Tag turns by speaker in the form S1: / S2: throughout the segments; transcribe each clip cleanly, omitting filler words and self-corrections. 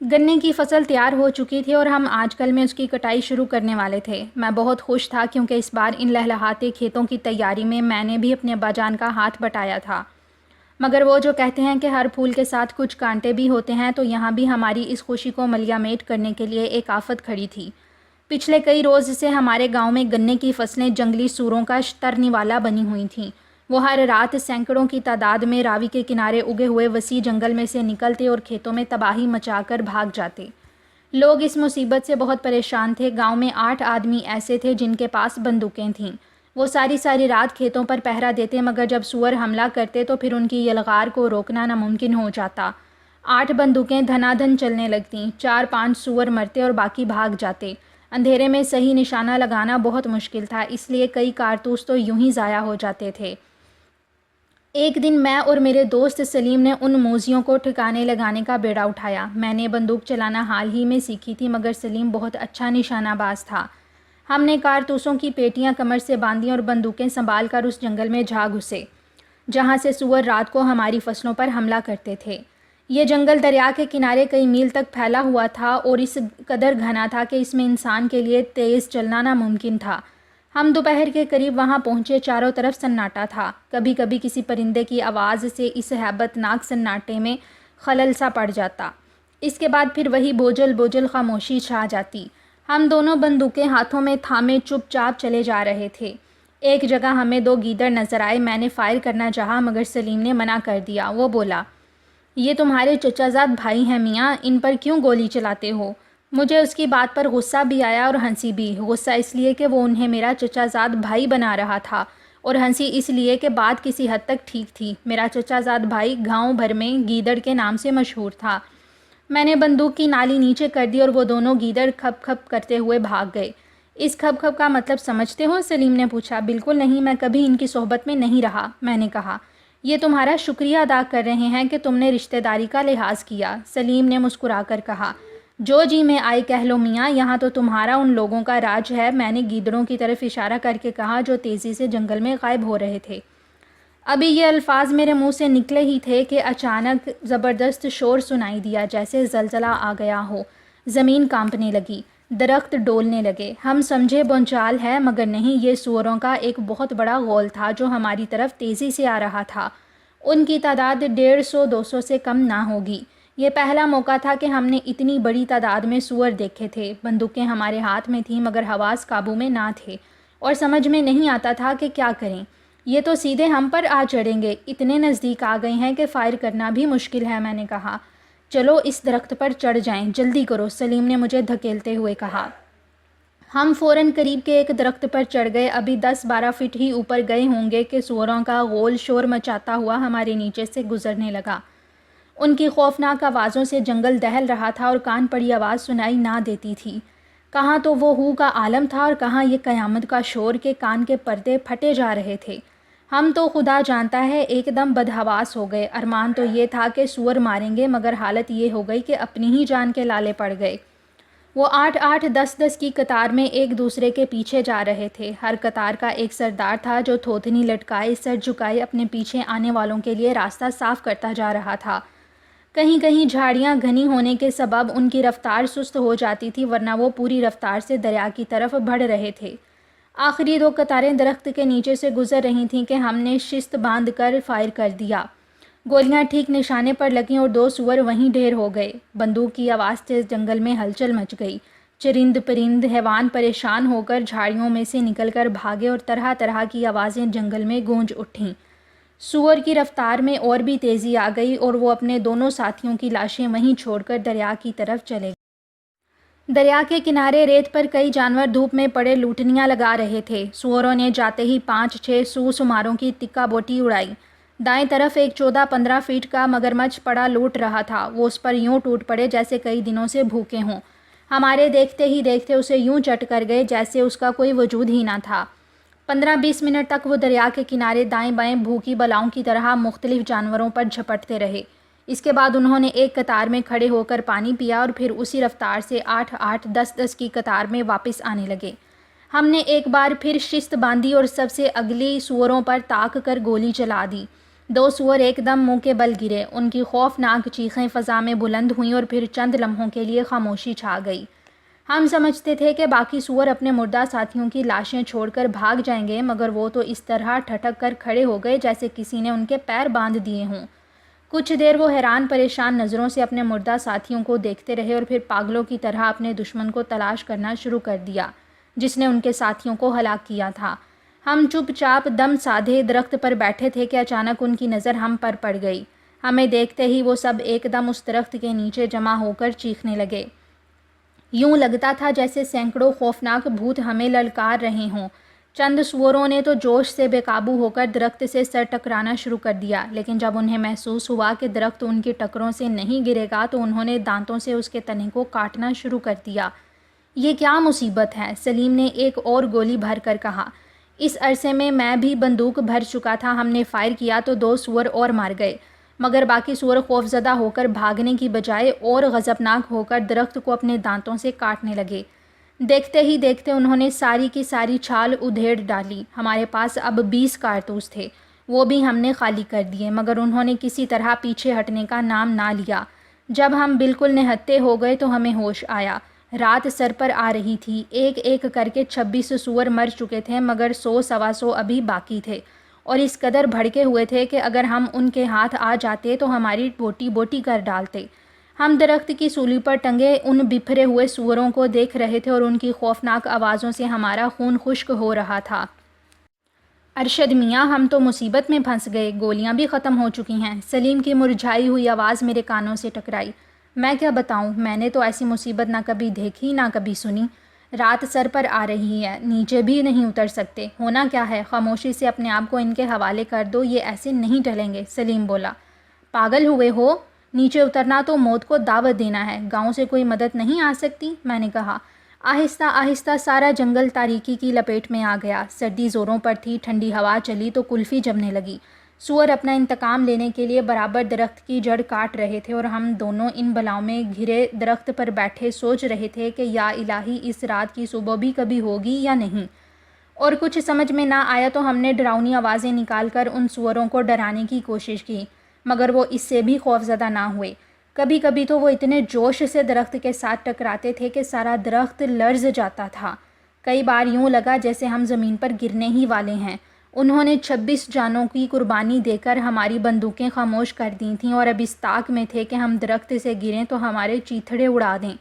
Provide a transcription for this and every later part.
S1: گنے کی فصل تیار ہو چکی تھی اور ہم آج کل میں اس کی کٹائی شروع کرنے والے تھے۔ میں بہت خوش تھا کیونکہ اس بار ان لہلہاتے کھیتوں کی تیاری میں نے بھی اپنے ابا جان کا ہاتھ بٹایا تھا۔ مگر وہ جو کہتے ہیں کہ ہر پھول کے ساتھ کچھ کانٹے بھی ہوتے ہیں، تو یہاں بھی ہماری اس خوشی کو ملیا میٹ کرنے کے لیے ایک آفت کھڑی تھی۔ پچھلے کئی روز سے ہمارے گاؤں میں گنے کی فصلیں جنگلی سوروں کا ترنیوالا بنی ہوئی تھیں۔ وہ ہر رات سینکڑوں کی تعداد میں راوی کے کنارے اگے ہوئے وسیع جنگل میں سے نکلتے اور کھیتوں میں تباہی مچا کر بھاگ جاتے۔ لوگ اس مصیبت سے بہت پریشان تھے۔ گاؤں میں 8 آدمی ایسے تھے جن کے پاس بندوقیں تھیں۔ وہ ساری رات کھیتوں پر پہرا دیتے، مگر جب سور حملہ کرتے تو پھر ان کی یلغار کو روکنا ناممکن ہو جاتا۔ 8 بندوقیں دھنا دھن چلنے لگتیں، 4-5 سور مرتے اور باقی بھاگ جاتے۔ اندھیرے میں صحیح نشانہ لگانا بہت مشکل تھا، اس لیے کئی کارتوس تو یوں ہی ضائع ہو جاتے تھے۔ ایک دن میں اور میرے دوست سلیم نے ان موذیوں کو ٹھکانے لگانے کا بیڑا اٹھایا۔ میں نے بندوق چلانا حال ہی میں سیکھی تھی، مگر سلیم بہت اچھا نشانہ باز تھا۔ ہم نے کارتوسوں کی پیٹیاں کمر سے باندھیں اور بندوقیں سنبھال کر اس جنگل میں جا گھسے جہاں سے سور رات کو ہماری فصلوں پر حملہ کرتے تھے۔ یہ جنگل دریا کے کنارے کئی میل تک پھیلا ہوا تھا اور اس قدر گھنا تھا کہ اس میں انسان کے لیے تیز چلنا ناممکن تھا۔ ہم دوپہر کے قریب وہاں پہنچے، چاروں طرف سناٹا تھا۔ کبھی کبھی کسی پرندے کی آواز سے اس ہیبت ناک سناٹے میں خلل سا پڑ جاتا۔ اس کے بعد پھر وہی بوجھل خاموشی چھا جاتی۔ ہم دونوں بندوقیں ہاتھوں میں تھامے چپ چاپ چلے جا رہے تھے۔ ایک جگہ ہمیں 2 گیدڑ نظر آئے۔ میں نے فائر کرنا چاہا مگر سلیم نے منع کر دیا۔ وہ بولا، یہ تمہارے چچا زاد بھائی ہیں میاں، ان پر کیوں گولی چلاتے ہو؟ مجھے اس کی بات پر غصہ بھی آیا اور ہنسی بھی۔ غصہ اس لیے کہ وہ انہیں میرا چچا زاد بھائی بنا رہا تھا، اور ہنسی اس لیے کہ بات کسی حد تک ٹھیک تھی۔ میرا چچا زاد بھائی گاؤں بھر میں گیدڑ کے نام سے مشہور تھا۔ میں نے بندوق کی نالی نیچے کر دی اور وہ دونوں گیدڑ کھپ کھپ کرتے ہوئے بھاگ گئے۔ اس کھپ کھپ کا مطلب سمجھتے ہو؟ سلیم نے پوچھا۔ بالکل نہیں، میں کبھی ان کی صحبت میں نہیں رہا، میں نے کہا۔ یہ تمہارا شکریہ ادا کر رہے ہیں کہ تم نے رشتہ داری کا لحاظ کیا، سلیم نے مسکرا کر کہا۔ جو جی میں آئے کہہ لو میاں، یہاں تو تمہارا ان لوگوں کا راج ہے، میں نے گیدڑوں کی طرف اشارہ کر کے کہا جو تیزی سے جنگل میں غائب ہو رہے تھے۔ ابھی یہ الفاظ میرے منہ سے نکلے ہی تھے کہ اچانک زبردست شور سنائی دیا، جیسے زلزلہ آ گیا ہو۔ زمین کانپنے لگی، درخت ڈولنے لگے۔ ہم سمجھے بونچال ہے، مگر نہیں، یہ سوروں کا ایک بہت بڑا غول تھا جو ہماری طرف تیزی سے آ رہا تھا۔ ان کی تعداد 150-200 سے کم نہ ہوگی۔ یہ پہلا موقع تھا کہ ہم نے اتنی بڑی تعداد میں سور دیکھے تھے۔ بندوقیں ہمارے ہاتھ میں تھیں مگر حواس قابو میں نہ تھے اور سمجھ میں نہیں آتا تھا کہ کیا کریں۔ یہ تو سیدھے ہم پر آ چڑھیں گے، اتنے نزدیک آ گئے ہیں کہ فائر کرنا بھی مشکل ہے، میں نے کہا۔ چلو اس درخت پر چڑھ جائیں، جلدی کرو، سلیم نے مجھے دھکیلتے ہوئے کہا۔ ہم فوراً قریب کے ایک درخت پر چڑھ گئے۔ ابھی 10-12 فٹ ہی اوپر گئے ہوں گے کہ سوروں کا غول شور مچاتا ہوا ہمارے نیچے سے گزرنے لگا۔ ان کی خوفناک آوازوں سے جنگل دہل رہا تھا اور کان پڑی آواز سنائی نہ دیتی تھی۔ کہاں تو وہ ہو کا عالم تھا اور کہاں یہ قیامت کا شور کہ کان کے پردے پھٹے جا رہے تھے۔ ہم تو خدا جانتا ہے ایک دم بدحواس ہو گئے۔ ارمان تو یہ تھا کہ سور ماریں گے، مگر حالت یہ ہو گئی کہ اپنی ہی جان کے لالے پڑ گئے۔ وہ 8-8 10-10 کی قطار میں ایک دوسرے کے پیچھے جا رہے تھے۔ ہر قطار کا ایک سردار تھا جو تھوتنی لٹکائے سر جھکائے اپنے پیچھے آنے والوں کے لیے راستہ صاف کرتا جا رہا تھا۔ کہیں کہیں جھاڑیاں گھنی ہونے کے سبب ان کی رفتار سست ہو جاتی تھی، ورنہ وہ پوری رفتار سے دریا کی طرف بڑھ رہے تھے۔ آخری 2 قطاریں درخت کے نیچے سے گزر رہی تھیں کہ ہم نے شست باندھ کر فائر کر دیا۔ گولیاں ٹھیک نشانے پر لگیں اور 2 سور وہیں ڈھیر ہو گئے۔ بندوق کی آواز سے جنگل میں ہلچل مچ گئی۔ چرند پرند حیوان پریشان ہو کر جھاڑیوں میں سے نکل کر بھاگے اور طرح طرح کی آوازیں جنگل میں گونج اٹھیں۔ سور کی رفتار میں اور بھی تیزی آ گئی اور وہ اپنے دونوں ساتھیوں کی لاشیں وہیں چھوڑ کر دریا کی طرف چلے گئے۔ دریا کے کنارے ریت پر کئی جانور دھوپ میں پڑے لوٹنیاں لگا رہے تھے۔ سوروں نے جاتے ہی 5-6 سماروں کی تکہ بوٹی اڑائی۔ دائیں طرف ایک 14-15 فٹ کا مگرمچھ پڑا لوٹ رہا تھا۔ وہ اس پر یوں ٹوٹ پڑے جیسے کئی دنوں سے بھوکے ہوں۔ ہمارے دیکھتے ہی دیکھتے اسے یوں چٹ کر گئے جیسے اس کا کوئی وجود ہی نہ تھا۔ 15-20 منٹ تک وہ دریا کے کنارے دائیں بائیں بھوکی بلاؤں کی طرح مختلف جانوروں پر جھپٹتے رہے۔ اس کے بعد انہوں نے ایک قطار میں کھڑے ہو کر پانی پیا اور پھر اسی رفتار سے 8-8 10-10 کی قطار میں واپس آنے لگے۔ ہم نے ایک بار پھر شست باندھی اور سب سے اگلی سوروں پر تاک کر گولی چلا دی۔ دو سور ایک دم منہ کے بل گرے، ان کی خوفناک چیخیں فضا میں بلند ہوئیں اور پھر چند لمحوں کے لیے خاموشی چھا گئی۔ ہم سمجھتے تھے کہ باقی سور اپنے مردہ ساتھیوں کی لاشیں چھوڑ کر بھاگ جائیں گے، مگر وہ تو اس طرح ٹھٹک کر کھڑے ہو گئے جیسے کسی نے ان کے پیر باندھ دیے ہوں۔ کچھ دیر وہ حیران پریشان نظروں سے اپنے مردہ ساتھیوں کو دیکھتے رہے اور پھر پاگلوں کی طرح اپنے دشمن کو تلاش کرنا شروع کر دیا جس نے ان کے ساتھیوں کو ہلاک کیا تھا۔ ہم چپ چاپ دم سادھے درخت پر بیٹھے تھے کہ اچانک ان کی نظر ہم پر پڑ گئی۔ ہمیں دیکھتے ہی وہ سب ایک دم اس درخت کے نیچے جمع ہو کر چیخنے لگے۔ یوں لگتا تھا جیسے سینکڑوں خوفناک بھوت ہمیں للکار رہے ہوں۔ چند سوروں نے تو جوش سے بے قابو ہو کر درخت سے سر ٹکرانا شروع کر دیا، لیکن جب انہیں محسوس ہوا کہ درخت ان کی ٹکروں سے نہیں گرے گا تو انہوں نے دانتوں سے اس کے تنے کو کاٹنا شروع کر دیا۔ یہ کیا مصیبت ہے؟ سلیم نے ایک اور گولی بھر کر کہا۔ اس عرصے میں بھی بندوق بھر چکا تھا۔ ہم نے فائر کیا تو 2 سور اور مار گئے، مگر باقی سور خوفزدہ ہو کر بھاگنے کی بجائے اور غضبناک ہو کر درخت کو اپنے دانتوں سے کاٹنے لگے۔ دیکھتے ہی دیکھتے انہوں نے ساری کی ساری چھال ادھیڑ ڈالی۔ ہمارے پاس اب 20 کارتوس تھے، وہ بھی ہم نے خالی کر دیے، مگر انہوں نے کسی طرح پیچھے ہٹنے کا نام نہ لیا۔ جب ہم بالکل نہتے ہو گئے تو ہمیں ہوش آیا۔ رات سر پر آ رہی تھی، ایک ایک کر کے 26 سور مر چکے تھے، مگر 100-125 ابھی باقی تھے، اور اس قدر بھڑکے ہوئے تھے کہ اگر ہم ان کے ہاتھ آ جاتے تو ہماری بوٹی بوٹی کر ڈالتے۔ ہم درخت کی سولی پر ٹنگے ان بپھرے ہوئے سوروں کو دیکھ رہے تھے اور ان کی خوفناک آوازوں سے ہمارا خون خشک ہو رہا تھا۔ ارشد میاں، ہم تو مصیبت میں پھنس گئے، گولیاں بھی ختم ہو چکی ہیں۔ سلیم کی مرجھائی ہوئی آواز میرے کانوں سے ٹکرائی۔ میں کیا بتاؤں، میں نے تو ایسی مصیبت نہ کبھی دیکھی نہ کبھی سنی۔ رات سر پر آ رہی ہے، نیچے بھی نہیں اتر سکتے، ہونا کیا ہے؟ خاموشی سے اپنے آپ کو ان کے حوالے کر دو، یہ ایسے نہیں ٹلیں گے۔ سلیم بولا۔ پاگل ہوئے ہو؟ نیچے اترنا تو موت کو دعوت دینا ہے، گاؤں سے کوئی مدد نہیں آ سکتی؟ میں نے کہا۔ آہستہ آہستہ سارا جنگل تاریکی کی لپیٹ میں آ گیا۔ سردی زوروں پر تھی، ٹھنڈی ہوا چلی تو کلفی جمنے لگی۔ سور اپنا انتقام لینے کے لیے برابر درخت کی جڑ کاٹ رہے تھے اور ہم دونوں ان بلاؤں میں گھرے درخت پر بیٹھے سوچ رہے تھے کہ یا الہی اس رات کی صبح بھی کبھی ہوگی یا نہیں۔ اور کچھ سمجھ میں نہ آیا تو ہم نے ڈراؤنی آوازیں نکال کر ان سوروں کو ڈرانے کی کوشش کی، مگر وہ اس سے بھی خوفزدہ نہ ہوئے۔ کبھی کبھی تو وہ اتنے جوش سے درخت کے ساتھ ٹکراتے تھے کہ سارا درخت لرز جاتا تھا۔ کئی بار یوں لگا جیسے ہم زمین پر گرنے ہی والے ہیں۔ انہوں نے 26 جانوں کی قربانی دے کر ہماری بندوقیں خاموش کر دی تھیں اور اب اس طاق میں تھے کہ ہم درخت سے گریں تو ہمارے چیتھڑے اڑا دیں۔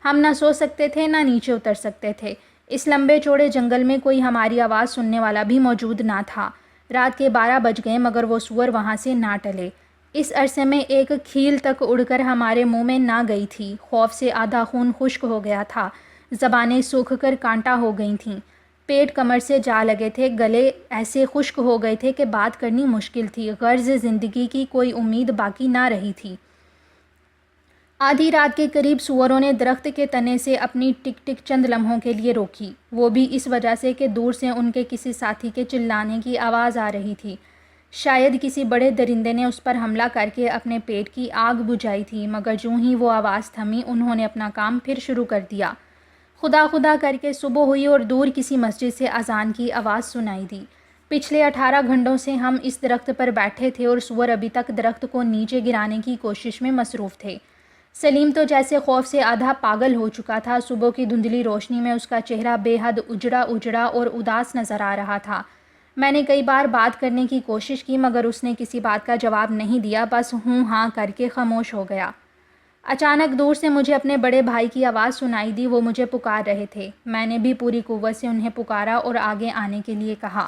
S1: ہم نہ سو سکتے تھے نہ نیچے اتر سکتے تھے۔ اس لمبے چوڑے جنگل میں کوئی ہماری آواز سننے والا بھی موجود نہ تھا۔ رات کے 12 بج گئے مگر وہ سور وہاں سے نہ ٹلے۔ اس عرصے میں ایک کھیل تک اڑ کر ہمارے منہ میں نہ گئی تھی۔ خوف سے آدھا خون خشک ہو گیا تھا، زبانیں سوکھ کر کانٹا ہو گئی تھیں، پیٹ کمر سے جا لگے تھے، گلے ایسے خشک ہو گئے تھے کہ بات کرنی مشکل تھی۔ غرض زندگی کی کوئی امید باقی نہ رہی تھی۔ آدھی رات کے قریب سوروں نے درخت کے تنے سے اپنی ٹک ٹک چند لمحوں کے لیے روکی، وہ بھی اس وجہ سے کہ دور سے ان کے کسی ساتھی کے چلانے کی آواز آ رہی تھی۔ شاید کسی بڑے درندے نے اس پر حملہ کر کے اپنے پیٹ کی آگ بجھائی تھی، مگر جوں ہی وہ آواز تھمی انہوں نے اپنا کام پھر شروع کر دیا۔ خدا خدا کر کے صبح ہوئی اور دور کسی مسجد سے اذان کی آواز سنائی دی۔ پچھلے 18 گھنٹوں سے ہم اس درخت پر بیٹھے تھے اور سور ابھی تک درخت کو نیچے گرانے کی کوشش میں مصروف تھے۔ سلیم تو جیسے خوف سے آدھا پاگل ہو چکا تھا۔ صبح کی دھندلی روشنی میں اس کا چہرہ بے حد اجڑا اجڑا اور اداس نظر آ رہا تھا۔ میں نے کئی بار بات کرنے کی کوشش کی مگر اس نے کسی بات کا جواب نہیں دیا، بس ہوں ہاں کر کے خاموش ہو گیا۔ اچانک دور سے مجھے اپنے بڑے بھائی کی آواز سنائی دی، وہ مجھے پکار رہے تھے۔ میں نے بھی پوری قوت سے انہیں پکارا اور آگے آنے کے لیے کہا۔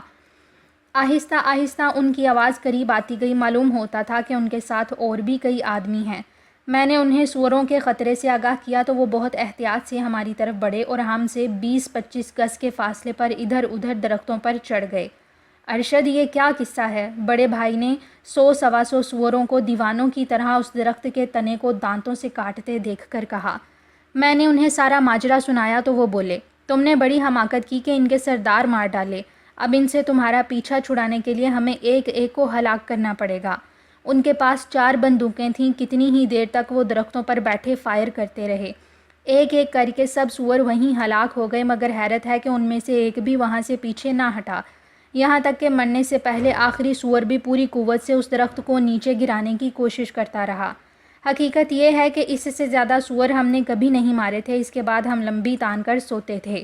S1: آہستہ آہستہ ان کی آواز قریب آتی گئی، معلوم ہوتا تھا کہ ان کے ساتھ اور بھی کئی آدمی ہیں۔ میں نے انہیں سوروں کے خطرے سے آگاہ کیا تو وہ بہت احتیاط سے ہماری طرف بڑھے اور ہم سے 20-25 گز کے فاصلے پر ادھر ادھر درختوں پر چڑھ گئے۔ ارشد، یہ کیا قصہ ہے؟ بڑے بھائی نے 100-125 سوروں کو دیوانوں کی طرح اس درخت کے تنے کو دانتوں سے کاٹتے دیکھ کر کہا۔ میں نے انہیں سارا ماجرا سنایا تو وہ بولے، تم نے بڑی حماقت کی کہ ان کے سردار مار ڈالے، اب ان سے تمہارا پیچھا چھڑانے کے لیے ہمیں ایک ایک کو ہلاک کرنا پڑے گا۔ ان کے پاس 4 بندوقیں تھیں، کتنی ہی دیر تک وہ درختوں پر بیٹھے فائر کرتے رہے۔ ایک ایک کر کے سب سور وہیں ہلاک ہو گئے، مگر حیرت ہے کہ ان میں سے ایک بھی وہاں سے پیچھے نہ ہٹا۔ یہاں تک کہ مرنے سے پہلے آخری سور بھی پوری قوت سے اس درخت کو نیچے گرانے کی کوشش کرتا رہا۔ حقیقت یہ ہے کہ اس سے زیادہ سور ہم نے کبھی نہیں مارے تھے۔ اس کے بعد ہم لمبی تان کر سوتے تھے۔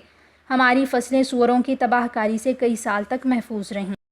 S1: ہماری فصلیں سوروں کی تباہ کاری سے کئی سال تک محفوظ رہیں۔